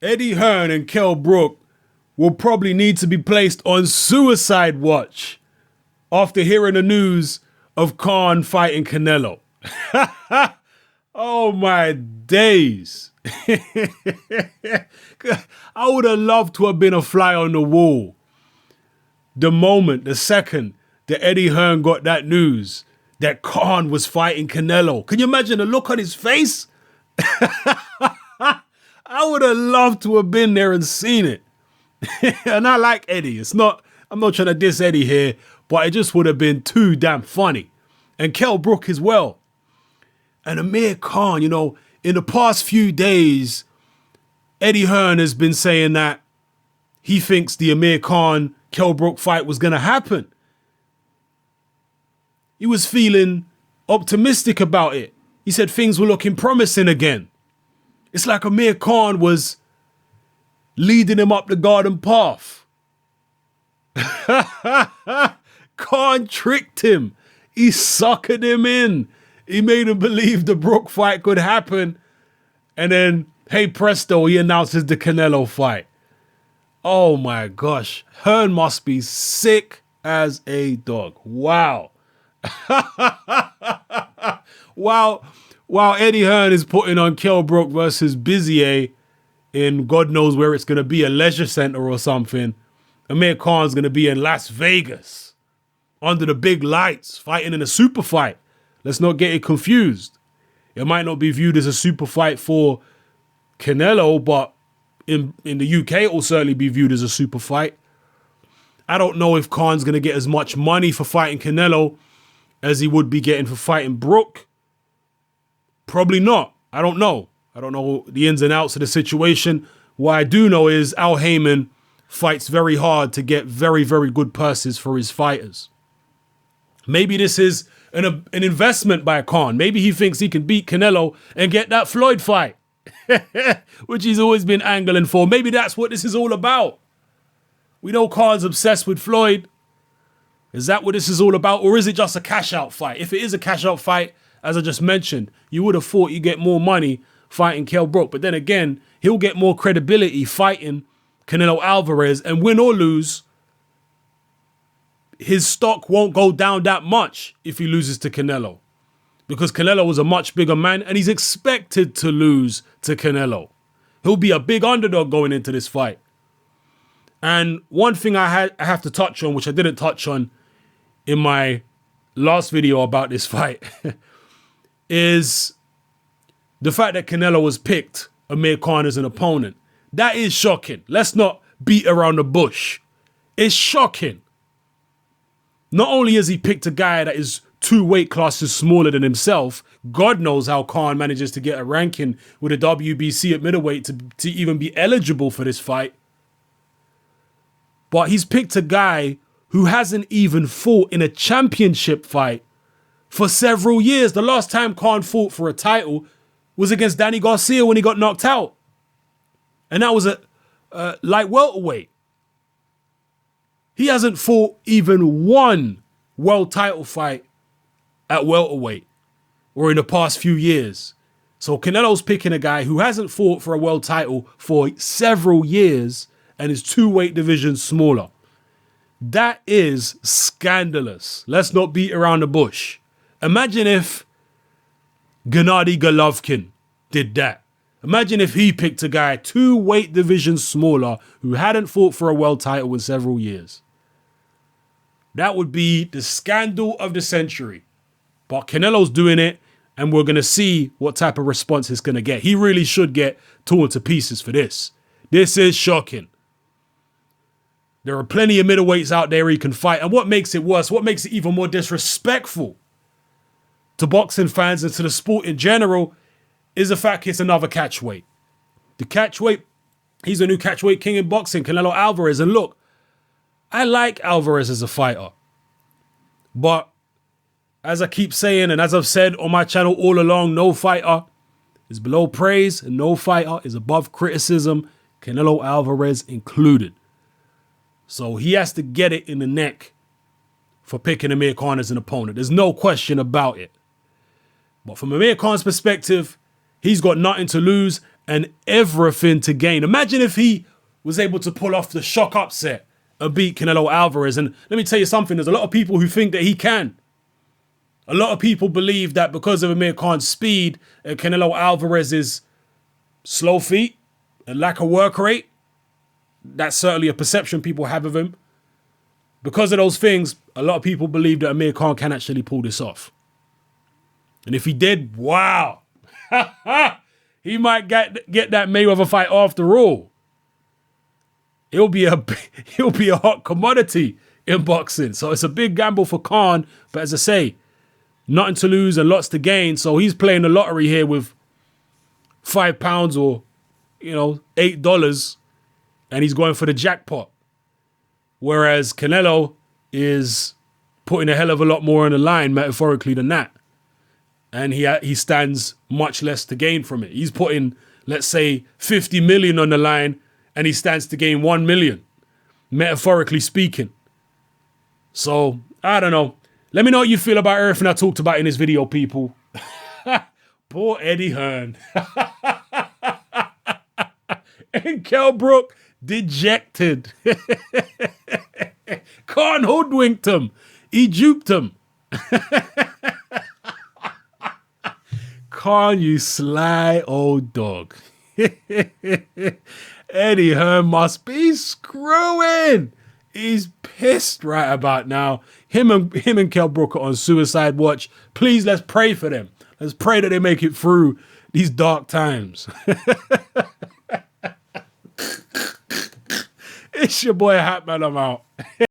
Eddie Hearn and Kell Brook will probably need to be placed on suicide watch after hearing the news of Khan fighting Canelo. Oh my days. I would have loved to have been a fly on the wall the second that Eddie Hearn got that news that Khan was fighting Canelo. Can you imagine the look on his face? I would have loved to have been there and seen it. And I like Eddie. I'm not trying to diss Eddie here, but it just would have been too damn funny. And Kell Brook as well. And Amir Khan, in the past few days, Eddie Hearn has been saying that he thinks the Amir Khan Kell Brook fight was going to happen. He was feeling optimistic about it. He said things were looking promising again. It's like Amir Khan was leading him up the garden path. Khan tricked him. He suckered him in. He made him believe the Brook fight could happen. And then, hey presto, he announces the Canelo fight. Oh my gosh. Hearn must be sick as a dog. Wow. While Eddie Hearn is putting on Kell Brook versus Bizier in God knows where it's going to be, a leisure center or something, Amir Khan's going to be in Las Vegas under the big lights fighting in a super fight. Let's not get it confused. It might not be viewed as a super fight for Canelo, but in the UK, it will certainly be viewed as a super fight. I don't know if Khan's going to get as much money for fighting Canelo as he would be getting for fighting Brook. Probably not. I don't know. I don't know the ins and outs of the situation. What I do know is Al Heyman fights very hard to get very, very good purses for his fighters. Maybe this is an investment by Khan. Maybe he thinks he can beat Canelo and get that Floyd fight, which he's always been angling for. Maybe that's what this is all about. We know Khan's obsessed with Floyd. Is that what this is all about? Or is it just a cash out fight? If it is a cash out fight, as I just mentioned, you would have thought you get more money fighting Kell Brook. But then again, he'll get more credibility fighting Canelo Alvarez, and win or lose, his stock won't go down that much if he loses to Canelo, because Canelo was a much bigger man and he's expected to lose to Canelo. He'll be a big underdog going into this fight. And one thing I have to touch on, which I didn't touch on in my last video about this fight, is the fact that Canelo was picked Amir Khan as an opponent. That is shocking. Let's not beat around the bush. It's shocking. Not only has he picked a guy that is 2 weight classes smaller than himself, God knows how Khan manages to get a ranking with a WBC at middleweight to even be eligible for this fight. But he's picked a guy who hasn't even fought in a championship fight for several years. The last time Khan fought for a title was against Danny Garcia when he got knocked out. And that was a light welterweight. He hasn't fought even one world title fight at welterweight or in the past few years. So Canelo's picking a guy who hasn't fought for a world title for several years and is 2 weight divisions smaller. That is scandalous. Let's not beat around the bush. Imagine if Gennady Golovkin did that. Imagine if he picked a guy 2 weight divisions smaller who hadn't fought for a world title in several years. That would be the scandal of the century. But Canelo's doing it, and we're going to see what type of response he's going to get. He really should get torn to pieces for this. This is shocking. There are plenty of middleweights out there he can fight. And what makes it worse, what makes it even more disrespectful to boxing fans and to the sport in general, is the fact it's another catchweight. The catchweight, he's the new catchweight king in boxing, Canelo Alvarez. And look, I like Alvarez as a fighter. But as I keep saying, and as I've said on my channel all along, no fighter is below praise and no fighter is above criticism, Canelo Alvarez included. So he has to get it in the neck for picking Amir Khan as an opponent. There's no question about it. But from Amir Khan's perspective, he's got nothing to lose and everything to gain. Imagine if he was able to pull off the shock upset and beat Canelo Alvarez. And let me tell you something, there's a lot of people who think that he can. A lot of people believe that because of Amir Khan's speed and Canelo Alvarez's slow feet and lack of work rate, that's certainly a perception people have of him. Because of those things, a lot of people believe that Amir Khan can actually pull this off. And if he did, wow. He might get that Mayweather fight after all. He'll be a hot commodity in boxing. So it's a big gamble for Khan. But as I say, nothing to lose and lots to gain. So he's playing the lottery here with £5 or, $8, and he's going for the jackpot. Whereas Canelo is putting a hell of a lot more on the line, metaphorically, than that. And he stands much less to gain from it. He's putting, let's say, 50 million on the line, and he stands to gain 1 million, metaphorically speaking. So, I don't know. Let me know what you feel about everything I talked about in this video, people. Poor Eddie Hearn. And Brook, dejected. Khan hoodwinked him. He duped him. Khan, you sly old dog. Eddie Hearn must be screwing. He's pissed right about now. Him and Kell Brook are on suicide watch. Please, let's pray for them. Let's pray that they make it through these dark times. It's your boy Hatman, I'm out.